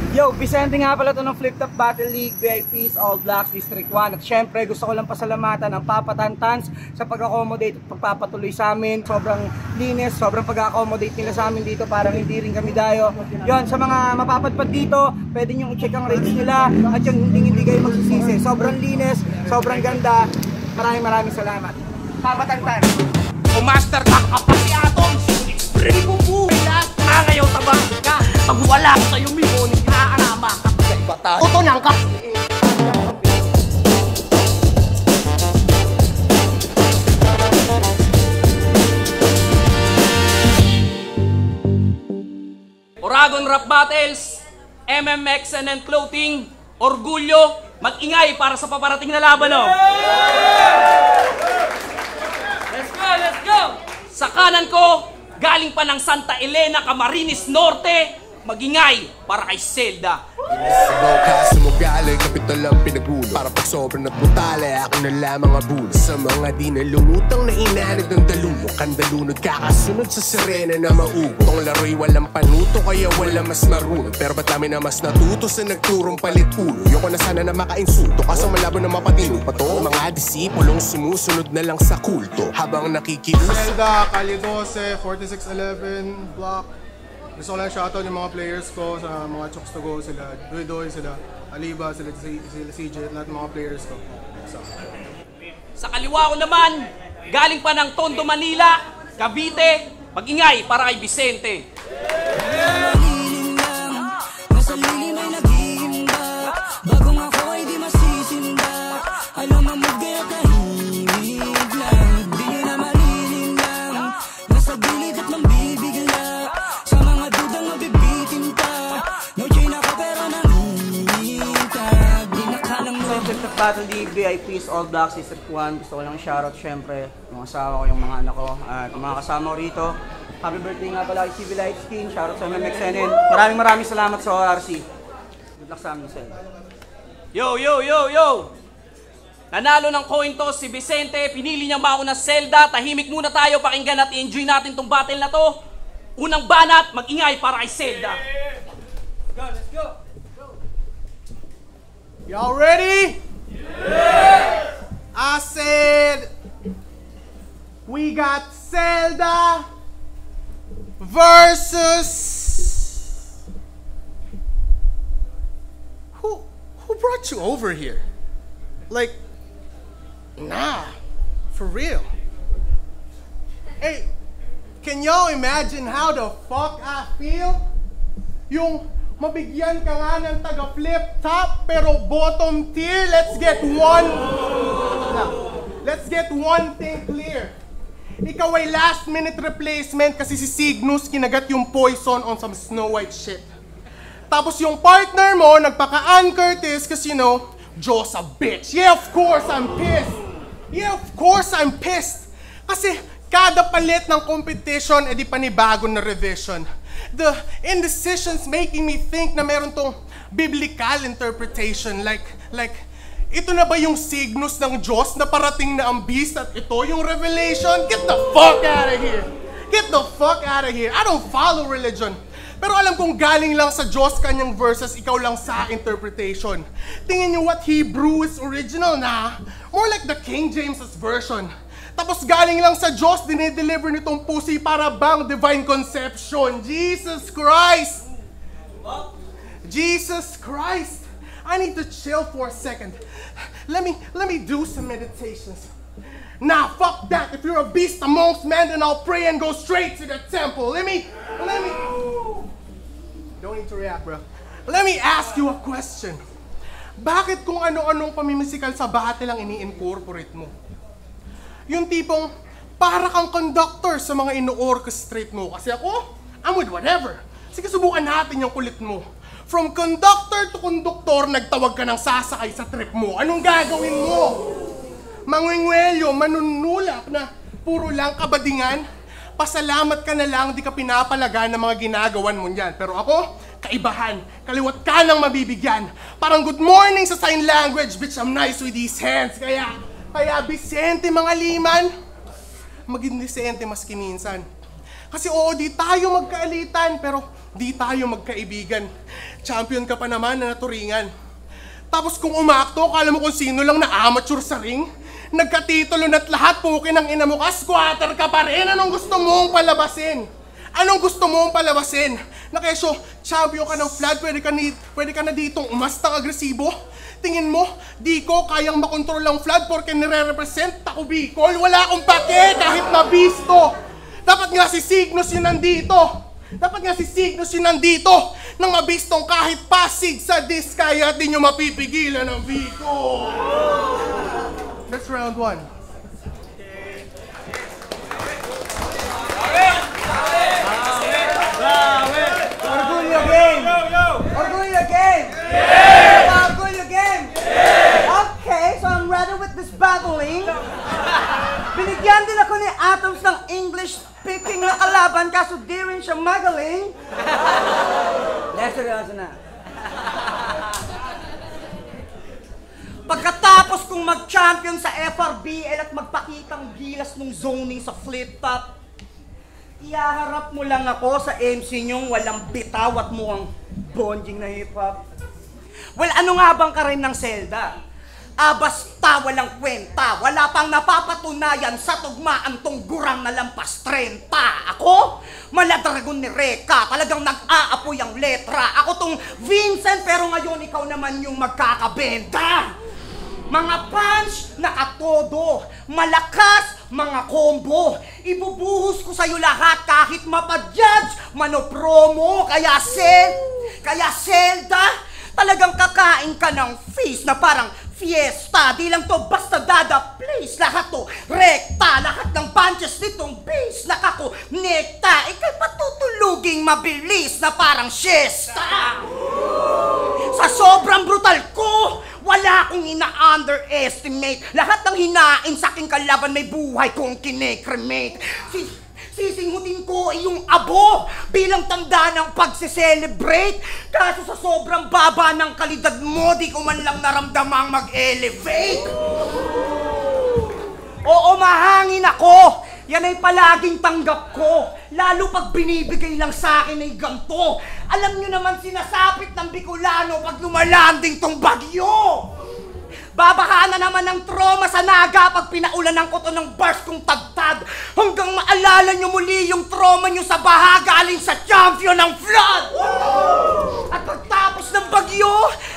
Yo, Vicente nga pala ito ng Flip Top Battle League, VIPs, All Blacks, District 1. At syempre, gusto ko lang pasalamatan ang Papa Tantans sa pag-accommodate at pagpapatuloy sa amin. Sobrang linis, sobrang pag-accommodate nila sa amin dito, parang hindi rin kami dayo. Yon, sa mga mapapadpad dito, pwede nyo i-check ang rates nila at yung hindi kayo magsisisi. Sobrang linis, sobrang ganda. Maraming salamat. Papa Tantans. O Master Pack, kapati Atoms! Spray mo buhay lahat! Ngayon tabang ka! Pag wala ko sa'yo, Mimon, nakakarama ka sa iba tayo. Tutunan ka! Oragon Rap Battles, MMX and Clothing, Orgulyo, mag-ingay para sa paparating na laban, no? Let's go! Sa kanan ko, galing pa ng Santa Elena, Camarines Norte, magingay para kay Zelda. Kaso mo galing, kapital ang pinagulo. Para pag sobrang nagbutali, ako na lamang abulo. Sa mga di na lumutang na inanid ng dalulo. Kandalunod kakasunod sa sirena na maugo. Tong laro'y walang panuto, kaya wala mas marunong. Pero ba't namin na mas natuto sa nagturong palit ulo? Yoko na sana na makainsulto, kaso malabo na mapatino pa to. Mga disipulong sumusunod na lang sa kulto habang nakikiuso. Zelda, Calle 12, 4611, Block. Gusto ko lang shoutout yung mga players ko sa mga Chooks to Go, sila Doy, sila Aliba, sila CJ, at lahat ng mga players ko. Sa kaliwa ko naman, galing pa ng Tondo, Manila, Cavite, mag-ingay para kay Vicente. Battle League, VIPs, All Blacks, District 1. Gusto ko lang shoutout syempre yung asawa ko, yung mga anak ko at yung mga kasama ko rito. Happy birthday nga pala kay CV Lightskin, shoutout sa MMXNN. Maraming salamat sa ORC. Good luck sa amin, Sel. Yo! Nanalo ng coin toss si Vicente, pinili niya mauna Zelda. Tahimik muna tayo, pakinggan at enjoy natin tong battle na to. Unang banat, mag-ingay para kay Zelda. Let's go! Y'all ready? Yeah! I said we got Zelda versus who brought you over here? Like, nah, for real. Hey, can y'all imagine how the fuck I feel? Yung mabigyan ka nga ng taga-flip top pero bottom tier. Let's get one thing clear. Ikaw ay last minute replacement kasi si Cygnus kinagat yung poison on some Snow White shit. Tapos yung partner mo nagpaka-Ann Curtis kasi you know, Joe's a bitch. Yeah, of course I'm pissed. Kasi kada palit ng competition, edi panibago na revision. The indecisions making me think na meron tong biblical interpretation. Like, ito na ba yung Cygnus ng Diyos na parating na ang beast at ito yung revelation? Get the fuck out of here! Get the fuck out of here! I don't follow religion. Pero alam kong galing lang sa Diyos kanyang verses, ikaw lang sa interpretation. Tingin nyo what Hebrew is original na? More like the King James's version. Tapos galing lang sa Diyos, dinideliver nitong pussy para bang divine conception. Jesus Christ! Jesus Christ! I need to chill for a second. Let me do some meditations. Nah, fuck that. If you're a beast amongst men, then I'll pray and go straight to the temple. Let me... Don't need to react, bro. Let me ask you a question. Bakit kung ano-anong pamimisikal sa battle ang ini-incorporate mo? Yung tipong para kang conductor sa mga ino-orchestrate mo. Kasi ako, I'm with whatever. Sige, subukan natin yung kulit mo. From conductor to conductor, nagtawag ka ng sasakay sa trip mo. Anong gagawin mo? Mangwengwelyo, manunulak na puro lang kabadingan. Pasalamat ka na lang, di ka pinapalagan ng mga ginagawan mo niyan. Pero ako, kaibahan. Kaliwat ka nang mabibigyan. Parang good morning sa sign language, bitch, I'm nice with these hands. Kaya Vicente, mga liman, maging Vicente maski minsan. Kasi oo, di tayo magkaalitan, pero di tayo magkaibigan. Champion ka pa naman na naturingan. Tapos kung umakto, kala mo kung sino lang na amateur sa ring? Nagkatitulo na't lahat pukin ang ina mo ka, squatter ka pa rin. Anong gusto mong palabasin? Anong gusto mong palabasin? Na kesyo, champion ka ng Flood, pwede ka na ditong umastang agresibo? Tingin mo, di ko kayang makontrol ang Flood porque nire-represent ako Bicol? Wala akong pake kahit nabisto. Dapat nga si Cygnus yun nandito. Dapat nga si Cygnus yun nandito. Nang mabistong kahit Pasig sa Diskaya, di nyo mapipigilan ang Bicol. That's round 1. Orgullo game! Orgullo game! Orgullo game! Okay, so I'm ready with this battling. Binigyan din ako ni Atoms ng English-speaking na kalaban kaso di rin siya magaling. Seryoso na. Pagkatapos kong mag-champion sa FRBL at magpakitang gilas ng zoning sa flip-top, ihaharap mo lang ako sa MC nyong walang bitaw at mukhang bonjing na hip-hop. Well, ano nga bang karim ng Zelda? Basta walang kwenta, wala pang napapatunayan sa tugmaan tong gurang na lampas 30. Ako, maladragon ni Reka, talagang nag-aapoy ang letra. Ako tong Vincent, pero ngayon ikaw naman yung magkakabenta. Mga punch, nakatodo. Malakas, mga combo. Ibubuhos ko sa'yo lahat kahit mapadjudge, manopromo. Kaya Zelda, talagang kakain ka ng feast na parang fiesta. Di lang to basta dada place. Lahat to rekta. Lahat ng punches nitong base nakakonekta. Ika'y patutuluging mabilis na parang siesta. Sa sobrang brutal ko, wala akong ina-underestimate. Lahat ng hinain sa aking kalaban may buhay kong kine-cremate. Sisingutin ko yung abo bilang tanda ng pagse-celebrate. Kaso sa sobrang baba ng kalidad mo, di ko man lang naramdamang mag-elevate. Oo, mahangin ako. Yan ay palaging tanggap ko. Lalo pag binibigay lang sa akin ay ganito. Alam nyo naman sinasapit ng Bicolano pag lumalanding tong bagyo. Babahaan na naman ng trauma sa naga pag pinaulan ko to ng bars kong tagtad. Hanggang maalala nyo muli yung trauma nyo sa baha galing sa champion ng Flood. At pagtapos ng bagyo,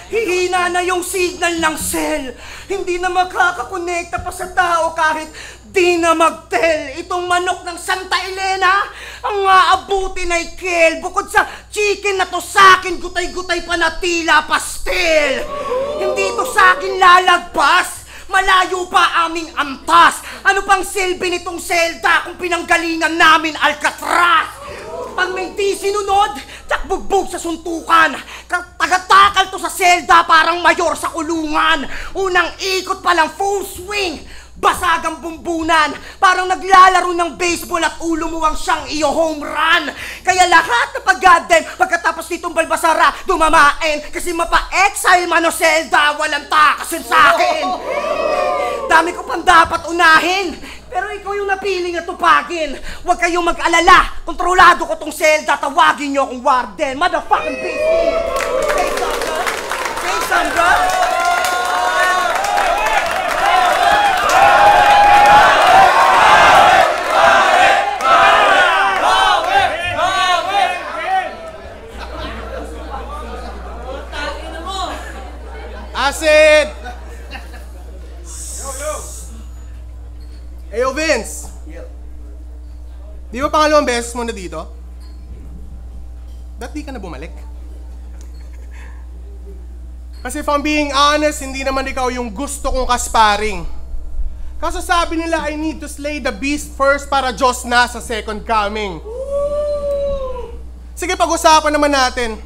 hihina na yung signal ng cell. Hindi na makakakonekta pa sa tao kahit di na mag-tell. Itong manok ng Santa Elena, ang aabutin ay kel. Bukod sa chicken na to sa'kin, gutay-gutay pa na tila pastel. Hindi to sa'kin lalagpas, malayo pa aming antas. Ano pang silbi nitong Zelda kung pinanggalingan namin Alcatraz? Pag may di sinunod, takbugbog sa suntukan. Tagatakal to sa Zelda parang mayor sa kulungan. Unang ikot pa lang full swing, basag ang bumbunan. Parang naglalaro ng baseball at ulo mo ang siyang iyo home run. Kaya lahat na pag-goddamn pagkatapos nitong balbasara dumamain. Kasi mapa-exile man o Zelda, walang takasin sa akin. Dami ko pang dapat unahin, pero ikaw yung napiling na tupagin. Huwag kayong mag-alala, kontrolado ko tong Zelda. Tawagin niyo akong Warden. Motherfucking bitch. Hey Sandra. Hey Sandra. Acid! Ayo Vince! Di ba pangalawang beses mo na dito? Ba't di ka na bumalik? Kasi if I'm being honest, hindi naman ikaw yung gusto kong kasparing. Kaso sabi nila, I need to slay the beast first para Diyos na sa second coming. Sige, pag-usapan naman natin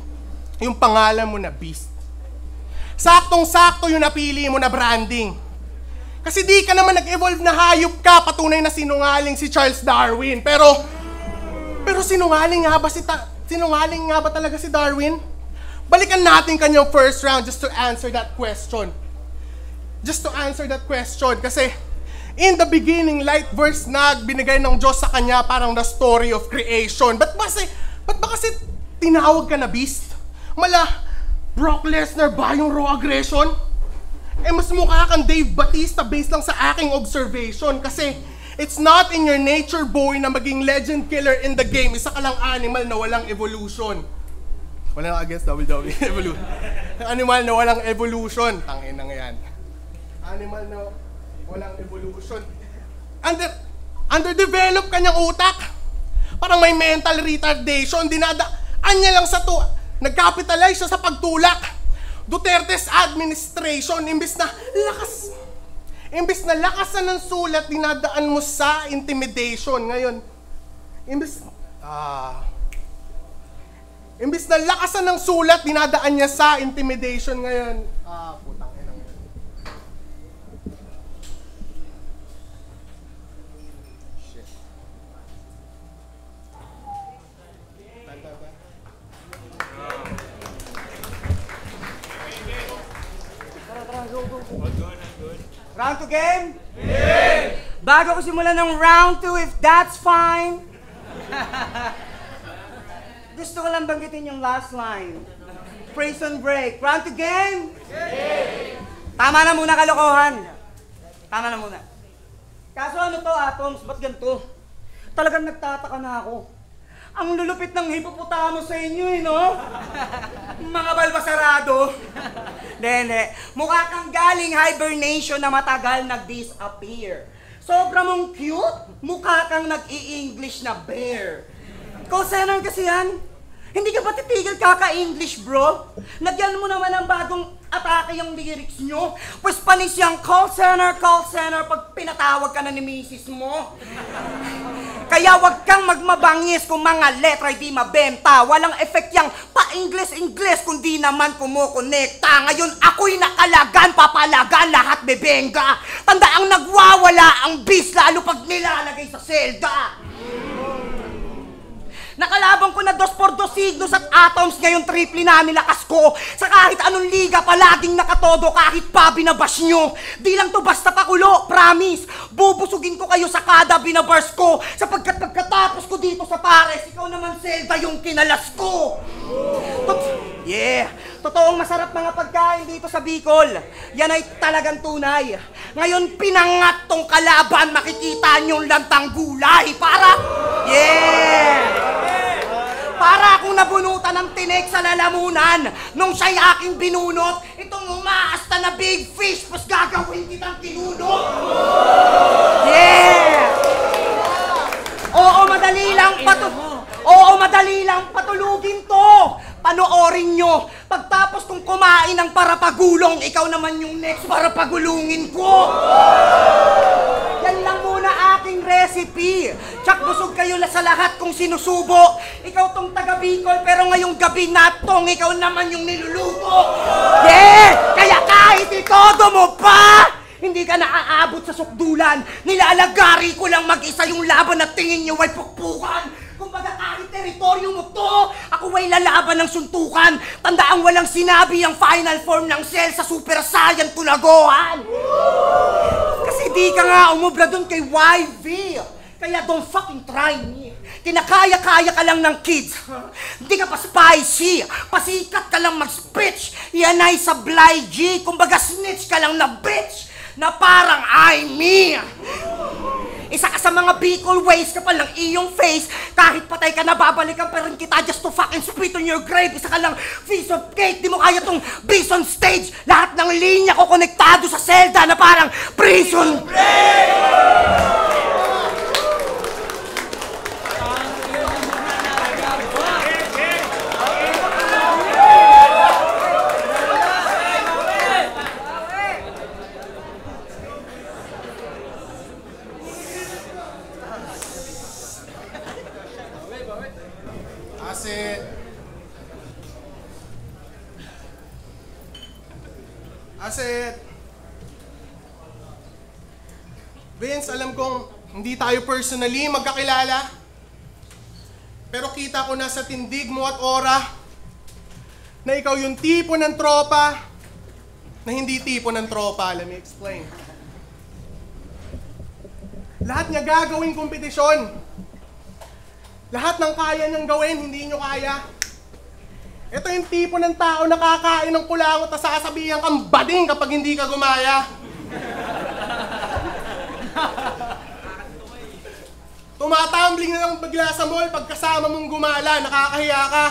yung pangalan mo na beast. Saktong-sakto yung napili mo na branding. Kasi di ka naman nag-evolve na hayop ka, patunay na sinungaling si Charles Darwin. Pero sinungaling nga ba talaga si Darwin? Balikan natin kanyang first round just to answer that question. Kasi in the beginning, light verse na binigay ng Diyos sa kanya parang the story of creation. Ba't ba kasi tinawag ka na beast? Mala, Brock Lesnar ba yung raw aggression? Eh mas mukha kang Dave Bautista based lang sa aking observation kasi it's not in your nature, boy, na maging legend killer in the game. Isa ka lang animal na walang evolution. Wala na against WWE evolution. Animal na walang evolution. Tangin na yan. Animal na walang evolution. Underdeveloped kanyang utak. Parang may mental retardation. Dinadaan niya lang sa nag-capitalize siya sa pagtulak. Duterte's administration, imbis na lakasan ng sulat, dinadaan mo sa intimidation. Ngayon, imbis na lakasan ng sulat, dinadaan niya sa intimidation. Ngayon, putang ina ngayon. Shit. Round 2 game? Yeah! Bago ko simulan ng round 2, if that's fine. Gusto ko lang banggitin yung last line. Prison break. Round 2 game? Yeah! Tama na muna kalokohan. Tama na muna. Kaso ano to, Atoms? Ba't ganito? Talagang nagtataka na ako. Ang lulupit ng hipopotamo sa inyo, no? Mga balbasarado. Hindi. Mukha kang galing hibernation na matagal nag-disappear. Sobra mong cute, mukha kang nag-i-English na bear. Call center kasi yan. Hindi ka ba titigil kaka-English, bro? Lagyan mo naman ng bagong atake yung lyrics nyo. Pues panis yung call center, pag pinatawag ka na ni misis mo. Kaya wag kang magmabangis kung mga letra di mabenta. Walang effect yang pa-English kung di naman kumukonekta. Ngayon ako'y nakalagan, papalagan, lahat bebenga. Tanda ang nagwawala ang bis, lalo pag nilalagay sa selda. Nakalabang ko na 2x2 signos at Atoms, ngayon triple na nilakas ko. Sa kahit anong liga, palaging nakatodo kahit pa binabash nyo. Di lang to basta pakulo, promise. Bubusugin ko kayo sa kada binabars ko. Sapagkat pagkatapos ko dito sa pares, ikaw naman Zelda yung kinalas ko. Totoong masarap mga pagkain dito sa Bicol. Yan ay talagang tunay. Ngayon pinangat tong kalaban, makikita nyo lantang gulay. Para akong nabunutan ng tinik sa lalamunan nung siya'y aking binunot. Itong umaasta na big fish, pas gagawin kitang kinunot. Oo, madali lang patulugin to. Panoorin nyo. Pagtapos kong kumain ng parapagulong, ikaw naman yung next parapagulungin ko. Yan lang muna aking recipe. Tsak busog kayo sa lahat kung sinusubo. Ikaw tong taga Bicol, pero ngayong gabi natong ikaw naman yung niluluto. Kaya kahit itodo mo pa, hindi ka naaabot sa sukdulan. Nilalagari ko lang mag-isa yung laban at tingin nyo ay pukpukan. Kumbaga kahit teritoryo mo to, ako ay lalaban ng suntukan. Tandaang walang sinabi ang final form ng Cell sa Super Saiyan Tulagohan. Kasi di ka nga umubra dun kay YV. Kaya don't fucking try me. Kinakaya-kaya ka lang ng kids. Hindi ka pa spicy. Pasikat ka lang mag-speech. Yan ay sablay G. Kumbaga snitch ka lang na bitch. Na parang I me. Isa ka sa mga Bicol ways kapal ng iyong face. Kahit patay ka na babalikan pa rin kita just to fucking spit on your grave. Isa ka lang piece of cake. Di mo kaya tong beast on stage. Lahat ng linya ko konektado sa selda na parang prison break. Vince, alam kong hindi tayo personally magkakilala. Pero kita ko na sa tindig mo at aura na ikaw yung tipo ng tropa na hindi tipo ng tropa. Let me explain. Lahat niya gagawing kompetisyon. Lahat ng kaya niyang gawin, hindi niyo kaya. Ito yung tipo ng tao na kakain ng kulangot at sasabihan kang bading kapag hindi ka gumaya. Tumatambling na lang bigla sa mall pagkasama mong gumala, nakakahiya ka.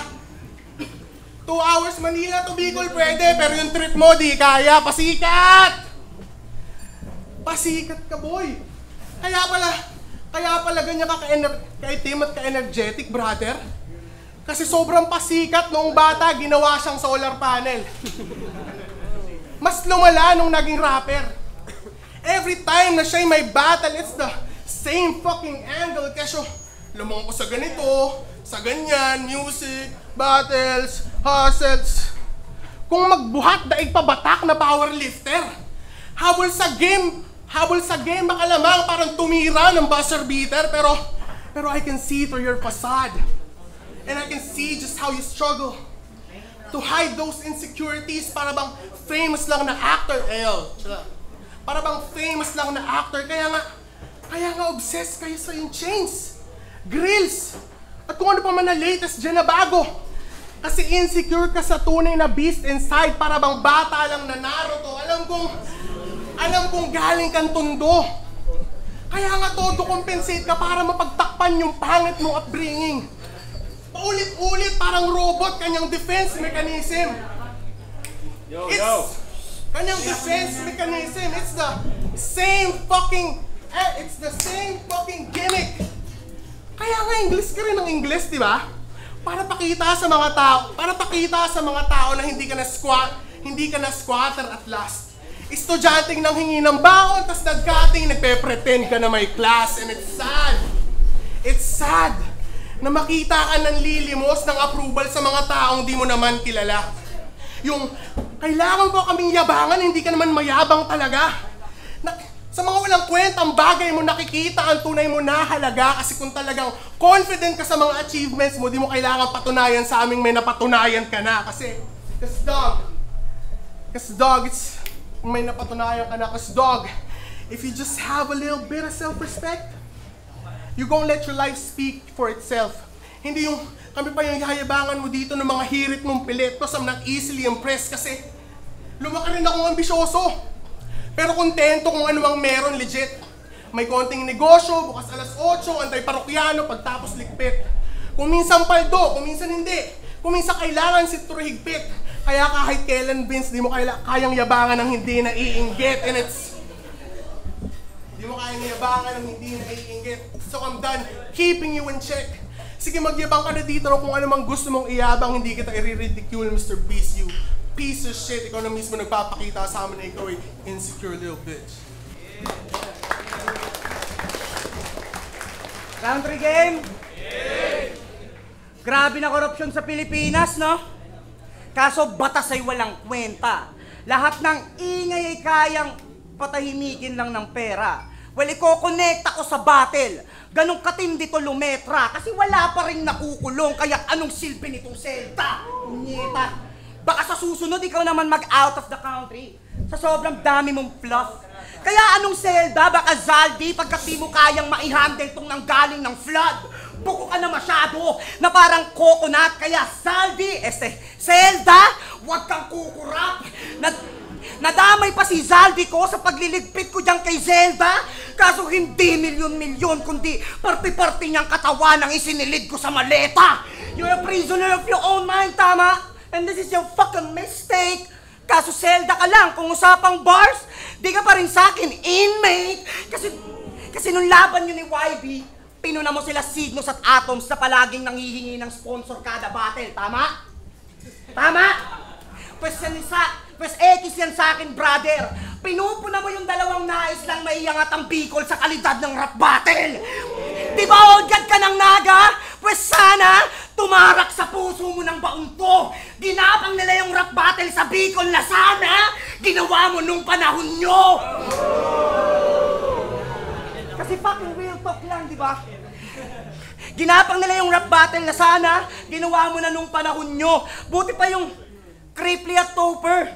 2 hours Manila to Bicol pwede, pero yung trip mo di kaya, pasikat! Pasikat ka, boy! Kaya pala ganyan ka ka-itim at ka-energetic, brother. Kasi sobrang pasikat noong bata, ginawa siyang solar panel. Mas lumala nung naging rapper. Every time na siya'y may battle, it's the same fucking angle. Kasi lumang ko sa ganito, sa ganyan, music, battles, hustles. Kung magbuhat, daig pabatak na powerlifter. Habol sa game, makalamang parang tumira ng buzzer beater. Pero I can see through your facade. And I can see just how you struggle to hide those insecurities. Para bang famous lang na actor. Para bang famous lang na actor. Kaya nga obsessed kayo sa yung chains, grills, at kung ano pa man na latest dyan na bago. Kasi insecure ka sa tunay na beast inside. Para bang bata lang na Naruto. Alam kong galing kang tundo. Kaya nga todo compensate ka para mapagtakpan yung pangit mong upbringing. Paulit-ulit parang robot kanyang defense mechanism. Kanyang defense mechanism. It's the same fucking gimmick. Kaya nga English ka rin ng English, di ba? Para pakita sa mga tao na hindi ka na squatter at last. Estudyanteng nang hingi ng baon, tas nagpe-pretend ka na may class, and it's sad. It's sad na makita ka ng lilimos ng approval sa mga taong di mo naman kilala. Yung, kailangan mo kaming yabangan, hindi ka naman mayabang talaga. Sa mga walang kwentang bagay mo nakikita ang tunay mo na halaga, kasi kung talagang confident ka sa mga achievements mo, di mo kailangan patunayan sa aming may napatunayan ka na. Kasi dog, it's may napatunayan ka na. Kasi dog, if you just have a little bit of self-respect, you gonna let your life speak for itself. Hindi yung kami pa yung hayabangan mo dito ng mga hirit mong pilit. Because I'm not easily impressed kasi lumaki rin akong ambisyoso. Pero kontento kung ano mang meron legit. May konting negosyo, bukas alas 8, antay parokyano, pagtapos ligpit. Kung minsan paldo, kung minsan hindi. Kung minsan kailangan sitro higpit. Kaya kahit kailan, Vince, di mo kayang yabangan ng hindi naiinggit. And di mo kayang yabangan ng hindi naiinggit. So I'm done keeping you in check. Sige, magyabang ka na dito kung ano mang gusto mong iyabang, hindi kita i-ridicule, Mr. Beast, you piece of shit. Ikaw na mismo nagpapakita sa amin na ikaw ay insecure little bitch. Country game? Grabe na korupsyon sa Pilipinas, no? Kaso batas ay walang kwenta. Lahat ng ingay ay kayang patahimikin lang ng pera. Well, iko-connect ako sa battle. Ganong katindi to lumetra. Kasi wala pa rin nakukulong. Kaya anong silbi nitong selta? Punyeta. Baka sa susunod ikaw naman mag-out of the country. Sa sobrang dami mong fluff. Kaya anong selda? Baka Zaldi pagkat di mo kayang maihandle tong nanggaling ng flood. Buko ka na masyado na parang coconut. Kaya Zaldi, selda, huwag kang kukurap. Nadamay pa si Zaldi ko sa pagliligpit ko dyan kay Zelda. Kaso hindi milyon-milyon, kundi parte-parte niyang katawan ang isinilid ko sa maleta. You're a prisoner of your own mind, tama? And this is your fucking mistake. Kaso Zelda ka lang, kung usapang bars, di ka pa rin sa'kin inmate. Kasi nung laban nyo ni YB, pinuna mo sila Signos at Atoms na palaging nanghihingi ng sponsor kada battle, tama? Tama? Pues X yan sa akin, brother. Pinupuna mo yung dalawang nais lang maiangat ang Bicol sa kalidad ng rap battle. Di ba odyad ka ng naga? Pues sana tumarak sa puso mo ng baunto. Ginapang nila yung rap battle sa Bicol na sana ginawa mo nung panahon nyo. Kasi fucking real talk lang, di ba? Ginapang nila yung rap battle na sana ginawa mo na nung panahon nyo. Buti pa yung Cripply at Topper.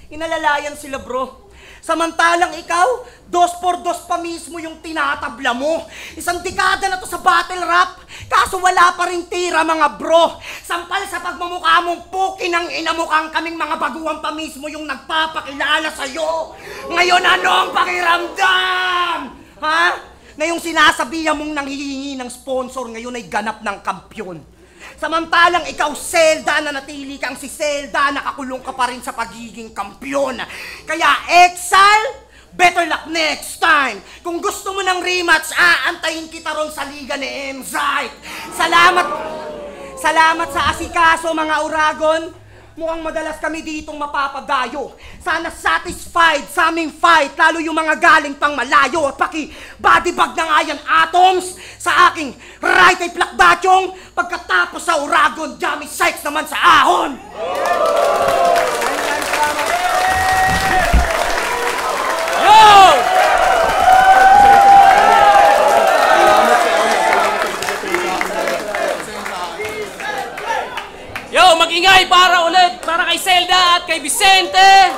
Inalalayan sila, bro. Samantalang ikaw, 2x2 pa mismo yung tinatabla mo. Isang dekada na to sa battle rap, kaso wala pa rin tira mga bro. Sampal sa pagmumukha mong pukin ang inamukhang kaming mga baguhan pa mismo yung nagpapakilala sa'yo. Ngayon ano ang pakiramdam? Ha? Na yung sinasabihan mong nanghihingi ng sponsor ngayon ay ganap ng kampyon. Samantalang ikaw, Zelda, na natili kang si Zelda, nakakulong ka pa rin sa pagiging kampyon. Kaya, Exile, better luck next time. Kung gusto mo ng rematch, aantayin kita ron sa liga ni Emzite. Salamat sa asikaso, mga Uragon. Mukhang madalas kami ditong mapapadayo. Sana satisfied sa aming fight, lalo yung mga galing pang malayo. At paki-bodybag na nga yan, Atoms, sa aking right ay plakbatyong. Pagkatapos sa Uragon, Jamie Sykes naman sa ahon. Yo! Yo, mag-ingay para ulit, para kay Zelda at kay Vicente.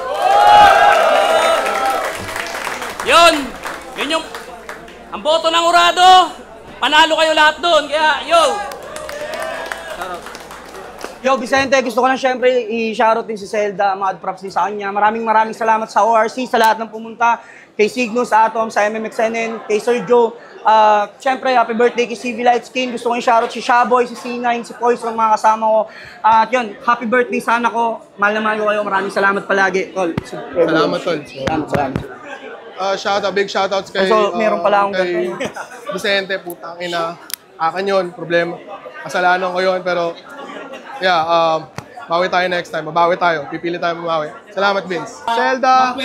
Yun yung, ang boto ng Urado, panalo kayo lahat doon, kaya yo. Yo, Vicente, gusto ko lang syempre i-shoutout din si Zelda, mga props din sa kanya. Maraming salamat sa ORC, sa lahat ng pumunta, kay Cygnus, Atom, sa MMXNN, kay Sir Joe. Syempre, happy birthday kay CV Light Skin. Gusto ko i-shoutout si Shaboy, si C9, si Poise, ang mga kasama ko. At yun, happy birthday sana ko. Mahal na mahal ko kayo. Maraming salamat palagi. Tol. Salamat, Tol. Salamat. Big shoutouts kay, So, meron pala akong kay Vicente, putang ina. Akin yun, problema. Kasalanan ko yun, pero yeah, bawi tayo next time. Mabawi tayo. Pipili tayo mabawi. Salamat, Vince. Zelda,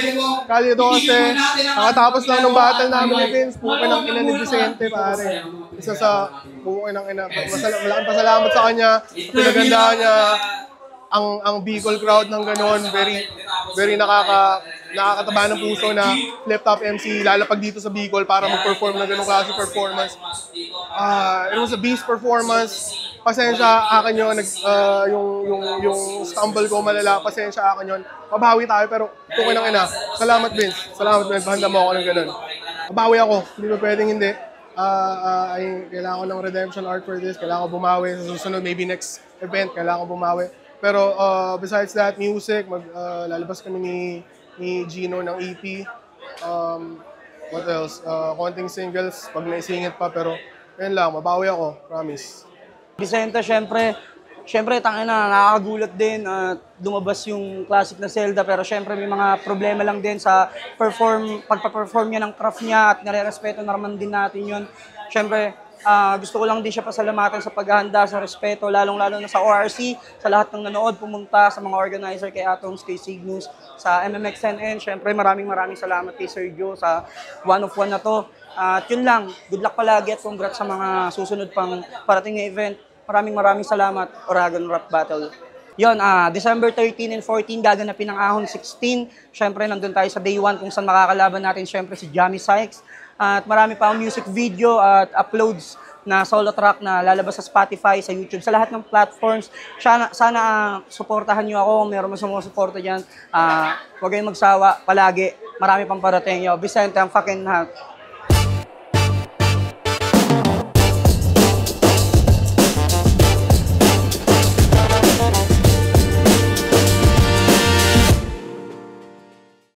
Kali 12. Nakatapos lang ng battle namin ni Vince. Pukin ng ina ni Vicente, pare. Isa sa pukin ng ina. Malaking pasalamat sa kanya. Pinagandaan niya ang Bicol crowd ng gano'n. Very nakakataba ng puso na flip-top MC lalapag dito sa Bicol para mag-perform ng gano'ng klase performance. It was a beast performance. Pasensya akin yun, yung stumble ko malala, pasensya akin yun. Mabawi tayo pero tukoy ng ina. Salamat Vince, bahanda mo ako ng ganun. Mabawi ako, hindi ba pwedeng hindi. Kailangan ko ng redemption arc for this, kailangan ko bumawi sa susunod, maybe next event, kailangan ko bumawi. Pero besides that, music, lalabas kami ni Gino ng EP. What else? Konting singles, pag naisingit pa, pero yun lang, mabawi ako, promise. Vicente, syempre tangina, nakakagulat din at lumabas yung classic na Zelda, pero syempre may mga problema lang din sa pagpa-perform niya ng craft niya at nare-respeto naman din natin yun. Syempre, gusto ko lang din siya pasalamatan sa paghahanda, sa respeto, lalong-lalo na sa ORC, sa lahat ng nanood, pumunta, sa mga organizer, kay Atoms, kay Cygnus, sa MMXNN. Syempre, maraming salamat kay Sir Joe sa one of one na to. At yun lang, good luck palagi at congrats sa mga susunod pang parating na event. Maraming salamat, Uragon Rap Battle. Yun, December 13 and 14, gaganapin ang Ahon 16. Syempre, nandun tayo sa day 1 kung saan makakalaban natin syempre si Jamie Sykes. At marami pa ang music video at uploads na solo track na lalabas sa Spotify, sa YouTube, sa lahat ng platforms. Sana suportahan nyo ako, meron mo sumusuporta dyan. Huwag kayong magsawa palagi. Marami pang parating. Yo, Vicente, ang fucking hot.